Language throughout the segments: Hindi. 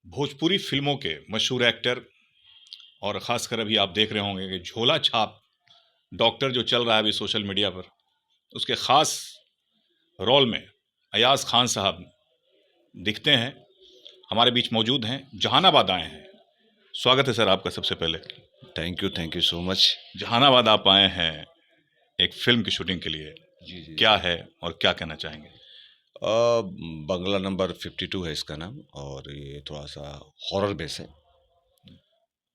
भोजपुरी फिल्मों के मशहूर एक्टर और ख़ासकर अभी आप देख रहे होंगे कि झोला छाप डॉक्टर जो चल रहा है अभी सोशल मीडिया पर, उसके ख़ास रोल में अयाज खान साहब दिखते हैं, हमारे बीच मौजूद हैं, जहानाबाद आए हैं। स्वागत है सर आपका। सबसे पहले thank you so much. Jahanabad आप आए हैं एक फिल्म की शूटिंग के लिए, जी। क्या है और क्या कहना चाहेंगे? बंगला नंबर 52 है इसका नाम, और ये थोड़ा सा हॉरर बेस है।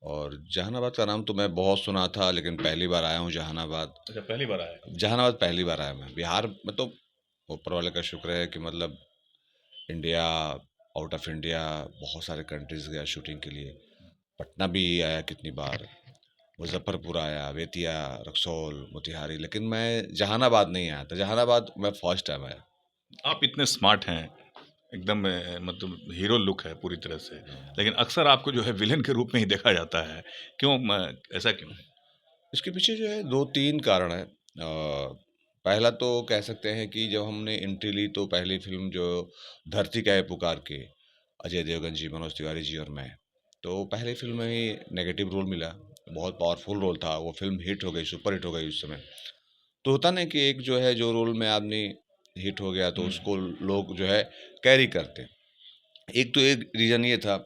और जहानाबाद का नाम तो मैं बहुत सुना था, लेकिन पहली बार आया हूँ जहानाबाद। अच्छा, पहली बार आए? जहानाबाद पहली बार आया मैं। बिहार में तो ऊपर वाले का शुक्र है कि मतलब इंडिया, आउट ऑफ इंडिया बहुत सारे कंट्रीज गया शूटिंग के लिए। पटना भी आया कितनी बार, मुजफ्फरपुर आया, बेतिया, रक्सौल, मोतिहारी, लेकिन मैं जहानाबाद नहीं आया था। जहानाबाद मैं फर्स्ट टाइम आया। आप इतने स्मार्ट हैं, एकदम मतलब हीरो लुक है पूरी तरह से, लेकिन अक्सर आपको जो है विलेन के रूप में ही देखा जाता है। क्यों ऐसा क्यों है? इसके पीछे जो है दो तीन कारण है। पहला तो कह सकते हैं कि जब हमने एंट्री ली तो पहली फिल्म जो धरती का है पुकार के, अजय देवगन जी, मनोज तिवारी जी और मैं, तो पहली फिल्म में ही नेगेटिव रोल मिला। बहुत पावरफुल रोल था। वो फिल्म हिट हो गई, सुपर हिट हो गई उस समय। तो होता नहीं कि एक जो है जो रोल में आदमी हिट हो गया तो उसको लोग जो है कैरी करते हैं। एक तो एक रीज़न ये था।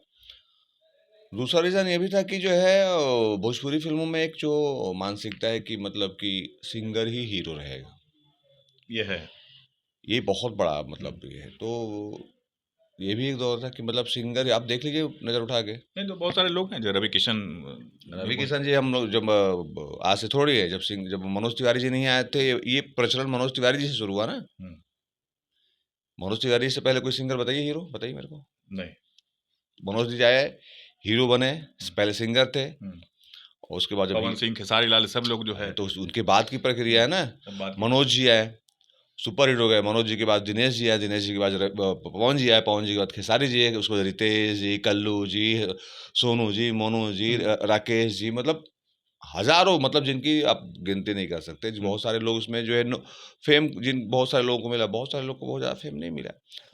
दूसरा रीज़न ये भी था कि जो है भोजपुरी फिल्मों में एक जो मानसिकता है कि मतलब कि सिंगर ही हीरो रहेगा। ये है। ये बहुत बड़ा मतलब ये है। तो ये भी एक दौर था कि मतलब सिंगर आप देख लीजिए नज़र उठा के। नहीं तो बहुत सारे लोग हैं, जो रवि किशन भी रवि बहुत। किशन जी हम लोग जब आज से थोड़ी है, जब मनोज तिवारी जी नहीं आए थे, ये प्रचलन मनोज तिवारी जी से शुरू हुआ ना। हम्म, मनोज तिवारी से पहले कोई सिंगर बताइए, हीरो बताइए मेरे को। नहीं। मनोज जी आए, हीरो बने, हम्म, पहले सिंगर थे, हम्म, और उसके बाद जब पवन सिंह, खेसारी लाल, सब लोग जो है। तो उनके बाद की प्रक्रिया है ना। सब बात की। मनोज जी आए, सुपर हिट हो गए। मनोज जी के बाद दिनेश जी आए, दिनेश जी के बाद पवन जी आए, पवन जी के बाद खेसारी जी आए, उसके बाद रितेश जी, कल्लू जी, सोनू जी, मोनू जी, राकेश जी, मतलब हजारों, मतलब जिनकी आप गिनती नहीं कर सकते। बहुत सारे लोग उसमें जो है फेम, जिन बहुत सारे लोगों को मिला, बहुत सारे लोग को बहुत ज़्यादा फेम नहीं मिला।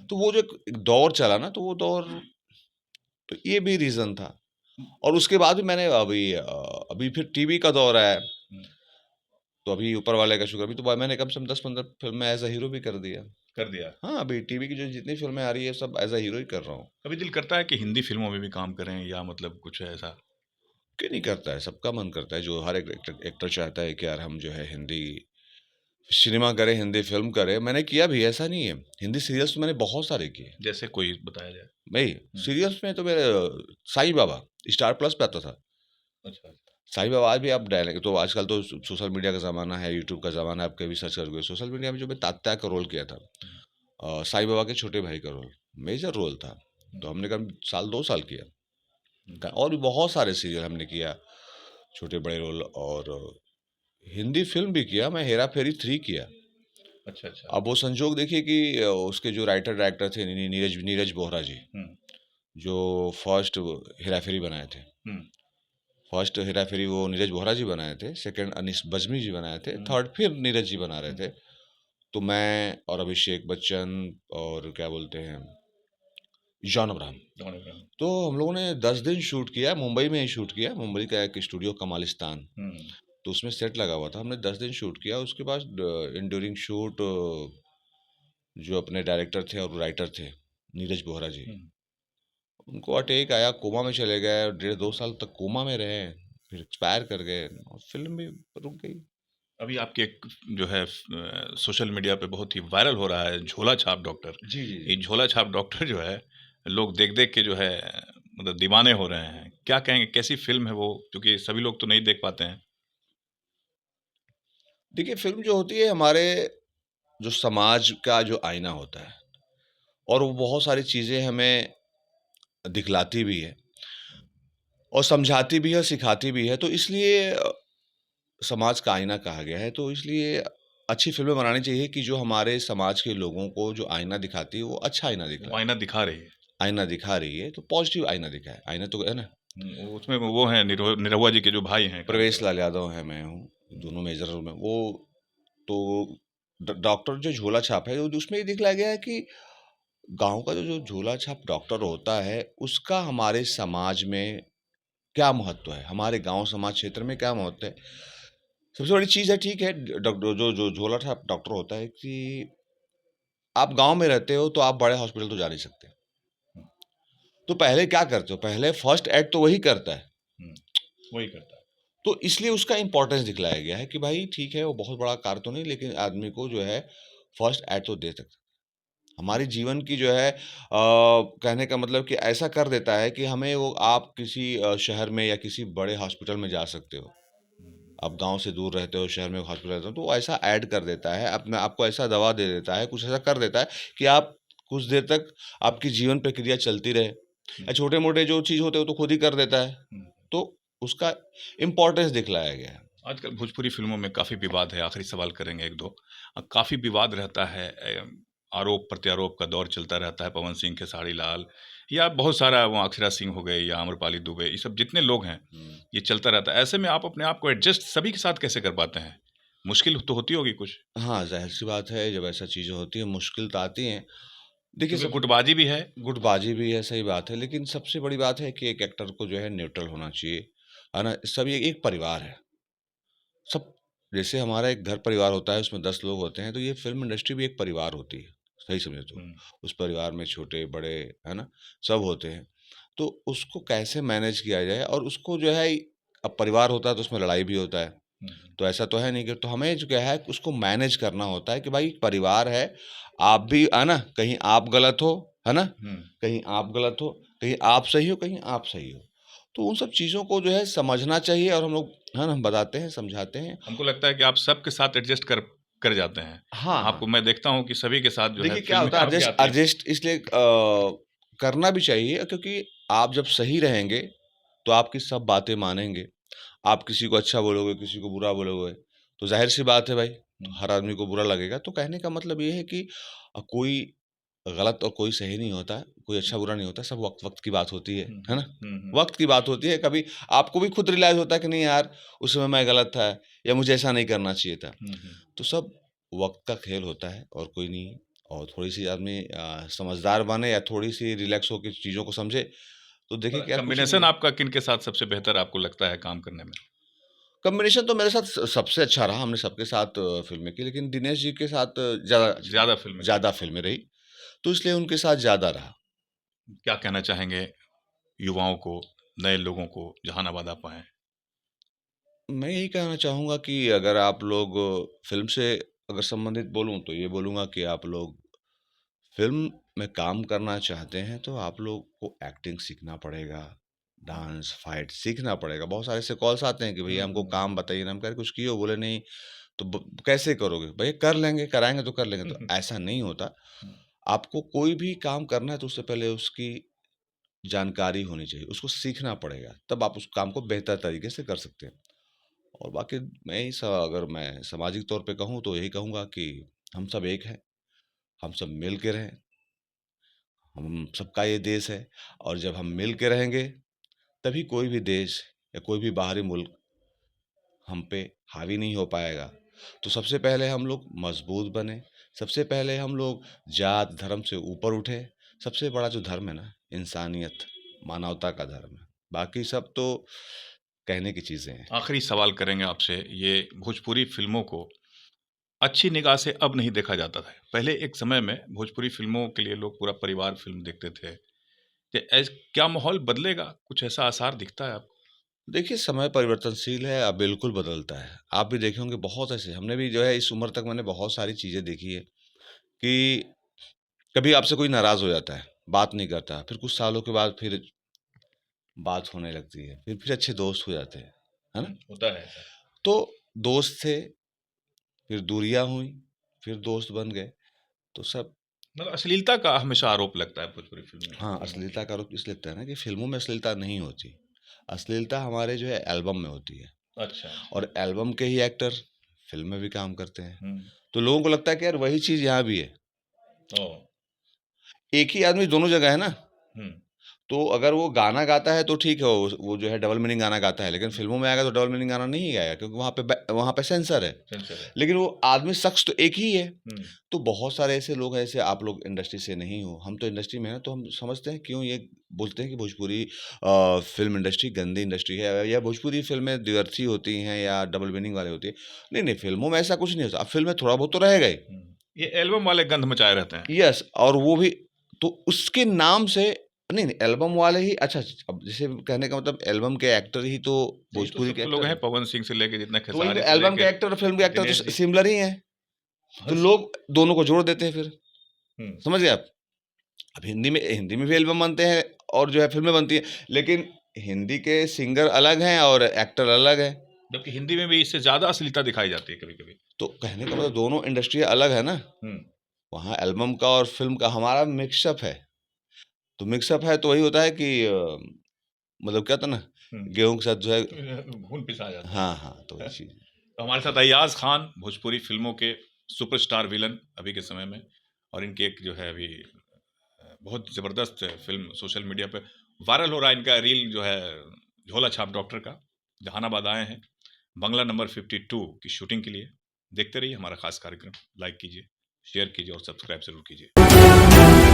तो वो जो एक दौर चला ना, तो वो दौर, तो ये भी रीज़न था। और उसके बाद भी मैंने अभी फिर टीवी का दौर आया, तो अभी ऊपर वाले का शुक्र, अभी तो मैंने कम से कम 10-15 फिल्म में एज अ हीरो भी कर दिया। कर दिया। हाँ, अभी टीवी की जो जितनी फिल्में आ रही है सब एज अ हीरो ही कर रहा हूँ। कभी दिल करता है कि हिंदी फिल्मों में भी काम करें, या मतलब कुछ ऐसा? क्यों नहीं करता है, सबका मन करता है। जो हर एक एक्टर चाहता है कि यार हम जो है हिंदी सिनेमा करें, हिंदी फिल्म करें। मैंने किया भी, ऐसा नहीं है। हिंदी सीरियल्स तो मैंने बहुत सारे किए। जैसे कोई बताया जाए। भाई सीरियल्स में तो मेरे साईं बाबा स्टार प्लस पे आता था। अच्छा। साईं बाबा आज भी आप डायरेक्ट, तो आजकल तो सोशल मीडिया का ज़माना है, यूट्यूब का ज़माना है, आप कभी सर्च करोगे सोशल मीडिया में, जो मैं तात्या का रोल किया था, साईं बाबा के छोटे भाई का रोल, मेजर रोल था। तो हमने कम साल 2 साल किया। और भी बहुत सारे सीरियल हमने किया, छोटे बड़े रोल। और हिंदी फिल्म भी किया मैं, हेरा फेरी 3 किया। अच्छा अच्छा। अब वो संजोग देखिए कि उसके जो राइटर डायरेक्टर थे नीरज नीरज बोहरा जी, हम्म, जो फर्स्ट हेरा फेरी बनाए थे। हम्म, फर्स्ट हेरा फेरी वो नीरज बोहरा जी बनाए थे, सेकंड अनीस बज्मी जी बनाए थे, थर्ड फिर नीरज जी बना रहे थे। तो मैं और अभिषेक बच्चन और क्या बोलते हैं, जॉन अब्राहम, जॉन अब्राहम। तो हम लोगों ने 10 दिन शूट किया। मुंबई में ही शूट किया, मुंबई का एक स्टूडियो कमालिस्तान, हम्म, तो उसमें सेट लगा हुआ था। हमने 10 दिन शूट किया। उसके बाद इन ड्यूरिंग शूट जो अपने डायरेक्टर थे और राइटर थे नीरज बोहरा जी, हम्म। उनको अटैक आया, कोमा में चले गए, 1.5-2 साल तक कोमा में रहे, फिर एक्सपायर कर गए और फिल्म भी रुक गई। अभी आपके एक जो है सोशल मीडिया पे बहुत ही वायरल हो रहा है झोला छाप डॉक्टर। जी जी ये जी। झोला छाप डॉक्टर जो है, लोग देख देख के जो है मतलब दीवाने हो रहे हैं। क्या कहेंगे, कैसी फिल्म है वो, क्योंकि सभी लोग तो नहीं देख पाते हैं? देखिए, फिल्म जो होती है हमारे जो समाज का जो आईना होता है, और वो बहुत सारी चीज़ें हमें दिखलाती भी है और समझाती भी है, सिखाती भी है। तो इसलिए समाज का आईना कहा गया है, तो इसलिए अच्छी फ़िल्में बनानी चाहिए कि जो हमारे समाज के लोगों को जो आईना दिखाती है, वो अच्छा आईना वो दिखलाए। आईना दिखा रही है। आईना दिखा रही है, तो पॉज़िटिव आईना दिखाए। आईना तो है ना। उसमें वो हैं निरहुआ जी के जो भाई हैं काम कर प्रवेश रहे लाल यादव हैं, मैं हूँ, दोनों मेजर रोल में। वो तो डॉक्टर जो झोला छाप है, उसमें ये दिखलाया गया है कि गाँव का जो झोला छाप डॉक्टर होता है, उसका हमारे समाज में क्या महत्व है? हमारे गाँव समाज क्षेत्र में क्या महत्व है? सबसे बड़ी चीज़ है, ठीक है, डॉक्टर जो झोला छाप डॉक्टर होता है कि आप गाँव में रहते हो तो आप बड़े हॉस्पिटल तो जा नहीं सकते। तो पहले क्या करते हो? पहले फर्स्ट एड तो वही करता है। हुँ, वही करता है। तो इसलिए उसका इम्पोर्टेंस दिखलाया गया है कि भाई ठीक है, वो बहुत बड़ा कार्य तो नहीं, लेकिन आदमी को जो है फर्स्ट एड तो दे सकता है। हमारे जीवन की जो है कहने का मतलब कि ऐसा कर देता है कि हमें वो आप किसी शहर में या किसी बड़े हॉस्पिटल में जा सकते हो। हुँ, आप गाँव से दूर रहते हो, शहर में हॉस्पिटल रहते हो, तो वो ऐसा ऐड कर देता है, अपना आपको ऐसा दवा दे देता है, कुछ ऐसा कर देता है कि आप कुछ देर तक आपकी जीवन प्रक्रिया चलती रहे। हुँ, या छोटे-मोटे जो चीज़ होते हैं, वो तो खुद ही कर देता है। हुँ। तो उसका इम्पोर्टेंस दिखलाया गया है। आजकल भोजपुरी फ़िल्मों में काफ़ी विवाद है, आखिरी सवाल करेंगे 1-2 काफ़ी विवाद रहता है आरोप-प्रत्यारोप का दौर चलता रहता है, पवन सिंह, खेसारी लाल या बहुत सारा वो अक्षरा सिंह हो गए या आम्रपाली दुबे, ये सब जितने लोग हैं, हुँ। ये चलता रहता है। ऐसे में आप अपने आप को एडजस्ट सभी के साथ कैसे कर पाते हैं? मुश्किल तो होती होगी कुछ? हाँ, ज़ाहिर-सी बात है, जब ऐसा चीज़ें होती हैं, मुश्किल तो आती हैं। देखिए, क्योंकि सब गुटबाज़ी भी है। गुटबाज़ी भी है, सही बात है, लेकिन सबसे बड़ी बात है कि एक एक्टर को जो है न्यूट्रल होना चाहिए, है ना? सभी एक परिवार है। सब जैसे हमारा एक घर परिवार होता है, उसमें 10 लोग होते हैं, तो ये फ़िल्म इंडस्ट्री भी एक परिवार होती है, सही समझे तो। हुँ, उस परिवार में छोटे-बड़े, है ना? सब होते हैं। तो उसको कैसे मैनेज किया जाए, और उसको जो है, अब परिवार होता है तो उसमें लड़ाई भी होता है। हुँ, हुँ, तो ऐसा तो है नहीं कि, तो हमें जो क्या है उसको मैनेज करना होता है कि भाई परिवार है, आप भी, है ना? कहीं आप गलत हो, है ना? हुँ। कहीं आप गलत हो, कहीं आप सही हो, कहीं आप सही हो। तो उन सब चीज़ों को जो है समझना चाहिए, और हम लोग, है ना, बताते हैं, समझाते हैं। हमको लगता है कि आप सबके साथ एडजस्ट कर कर जाते हैं। हाँ, आपको हाँ। मैं देखता हूँ कि सभी के साथ जो है देखिए क्या फ़िल्में होता है, आपकी एडजस्ट आती हैं। एडजस्ट इसलिए करना भी चाहिए, क्योंकि आप जब सही रहेंगे, तो आपकी सब बातें मानेंगे। आप किसी को अच्छा बोलोगे, किसी को बुरा बोलोगे, तो ज़ाहिर-सी बात है भाई, हुँ, हर आदमी को बुरा लगेगा। तो कहने का मतलब ये है कि कोई गलत और कोई सही नहीं होता है, कोई हुँ, अच्छा-बुरा नहीं होता, सब वक़्त-वक़्त की बात होती हुँ, है हुँ, ना? हुँ, हुँ। वक़्त की बात होती है, कभी आपको भी खुद रियलाइज़ होता है कि नहीं यार, उस समय मैं गलत था, या मुझे ऐसा नहीं करना चाहिए था। हुँ, हुँ। तो सब वक़्त का खेल होता है, और कोई नहीं। और थोड़ी-सी आदमी समझदार बने, या थोड़ी-सी रिलैक्स होके चीज़ों को समझे, तो देखिए कि यार कुछ नहीं कॉम्बिनेशन है। आपका किनके साथ सबसे बेहतर आपको लगता है काम करने में? कॉम्बिनेशन तो मेरे साथ सबसे अच्छा रहा, हमने सबके साथ फ़िल्में की, लेकिन दिनेश जी के साथ ज़्यादा ज़्यादा फ़िल्में की ज़्यादा आपने। फ़िल्में रही, तो इसलिए उनके साथ ज़्यादा रहा। क्या कहना चाहेंगे युवाओं को, नए लोगों को जहानाबाद आप आएँ? मैं यही कहना चाहूँगा कि अगर आप लोग फ़िल्म से अगर संबंधित बोलूँ, तो ये बोलूँगा कि आप लोग फ़िल्म में काम करना चाहते हैं, तो आप लोग को एक्टिंग सीखना पड़ेगा, डांस, फाइट सीखना पड़ेगा। बहुत सारे ऐसे कॉल्स आते हैं कि हुँ, भैया हमको हुँ, काम बताइए ना, हम कह रहे कुछ किए हो? बोले नहीं, तो कैसे करोगे? भैया कर लेंगे, कराएँगे तो कर लेंगे, हुँ, तो हुँ, ऐसा नहीं होता। हुँ। आपको कोई भी काम करना है, तो उससे पहले उसकी जानकारी होनी चाहिए, उसको सीखना पड़ेगा, तब आप उस काम को बेहतर तरीके से कर सकते हैं। और बाकी मैं ही स अगर मैं सामाजिक तौर पे कहूँ, तो यही कहूँगा कि हम सब एक हैं, हम सब मिल के रहें, हम सबका ये देश है, और जब हम मिल के रहेंगे, तभी कोई भी देश या कोई भी बाहरी मुल्क हम पे हावी नहीं हो पाएगा। तो सबसे पहले हम लोग मज़बूत बने, सबसे पहले हम लोग जात, धर्म से ऊपर उठे। सबसे बड़ा जो धर्म है ना, इंसानियत, मानवता का धर्म है। बाकी सब तो कहने की चीज़ें हैं। आखिरी सवाल करेंगे आपसे, ये भोजपुरी फ़िल्मों को अच्छी निगाह से अब नहीं देखा जाता था। पहले एक समय में भोजपुरी फ़िल्मों के लिए लोग पूरा परिवार फ़िल्म देखते थे। क्या माहौल बदलेगा? कुछ ऐसा आसार दिखता है आपको? देखिए, समय परिवर्तनशील है, अब बिल्कुल बदलता है। आप भी देखे होंगे बहुत ऐसे, हमने भी जो है इस उम्र तक मैंने बहुत सारी चीज़ें देखी है कि कभी आपसे कोई नाराज़ हो जाता है, बात नहीं करता, फिर कुछ सालों के बाद फिर बात होने लगती है, फिर अच्छे दोस्त हो जाते हैं, है ना? होता है ऐसा। तो दोस्त थे, फिर दूरियाँ हुई, फिर दोस्त बन गए, तो सब। मतलब अश्लीलता का हमेशा आरोप लगता है भोजपुरी हाँ, फ़िल्मों के अश्लीलता लिए। का आरोप इसलिए लगता है ना कि फ़िल्मों में अश्लीलता नहीं होती। अश्लीलता हमारे जो है एल्बम में होती है, अच्छा, अच्छा। और एल्बम के ही एक्टर फ़िल्म में भी काम करते हैं। हुँ। तो लोगों को लगता है कि यार वही चीज़ यहाँ भी है। ओह! एक ही आदमी दोनों जगह है ना, हुँ। तो अगर वो गाना गाता है तो ठीक है, वो जो है डबल मीनिंग गाना गाता है, लेकिन फ़िल्मों में आएगा तो डबल मीनिंग गाना नहीं गाएगा, क्योंकि वहाँ पे सेंसर है। सेंसर है। लेकिन वो आदमी शख्स तो एक ही है। हुँ, तो बहुत सारे ऐसे लोग हैं, जैसे आप लोग इंडस्ट्री से नहीं हो, हम तो इंडस्ट्री में हैं, तो हम समझते हैं क्यों ये बोलते हैं कि भोजपुरी फ़िल्म इंडस्ट्री गंदी इंडस्ट्री है, या भोजपुरी फ़िल्में द्व्यर्थी होती हैं या डबल मीनिंग वाली होती है। नहीं, नहीं, फ़िल्मों में ऐसा कुछ नहीं होता। अब फ़िल्म में थोड़ा बहुत तो रहेगा ही। हुँ। ये एल्बम वाले गंध मचाए रहते हैं। यस, और वो भी तो उसके नाम से नहीं, नहीं, एल्बम वाले ही अच्छा, अब जैसे कहने का मतलब एल्बम के एक्टर ही तो यही तो भोजपुरी सब के तो लोग एक्टर हैं, हैं। पवन सिंह से लेके जितना तो वही तो, खेसारी से एल्बम के लेके एक्टर और फ़िल्म के एक्टर तो दिनेश जी। सिमिलर ही हैं। तो बस। लोग दोनों को जोड़ देते हैं फिर। हुँ, समझ गए आप? अब हिंदी में भी एल्बम बनते हैं और जो है फ़िल्में बनती हैं, लेकिन हिंदी के सिंगर अलग हैं और एक्टर अलग हैं। जबकि हिंदी में भी इससे ज़्यादा अश्लीलता दिखाई जाती है कभी-कभी। तो कहने का मतलब दोनों इंडस्ट्री अलग है ना। हुँ, वहाँ एल्बम का और फ़िल्म का हमारा मिक्सअप है। तो मिक्सअप है तो वही होता है कि मतलब क्या था ना, हुँ। गेहूँ के साथ जो है। घुन पिसा जाता हाँ, हाँ, तो वही है। चीज़। तो हमारे साथ अय्याज़ खान, भोजपुरी फ़िल्मों के सुपरस्टार विलन अभी के समय में, और इनकी एक जो है अभी बहुत ज़बरदस्त फ़िल्म सोशल मीडिया पे वायरल हो रहा है, इनका रील जो है झोला छाप डॉक्टर का। जहानाबाद आए हैं बंगला नंबर 52 की शूटिंग के लिए। देखते रहिए हमारा ख़ास कार्यक्रम, लाइक कीजिए, शेयर कीजिए और सब्सक्राइब ज़रूर कीजिए।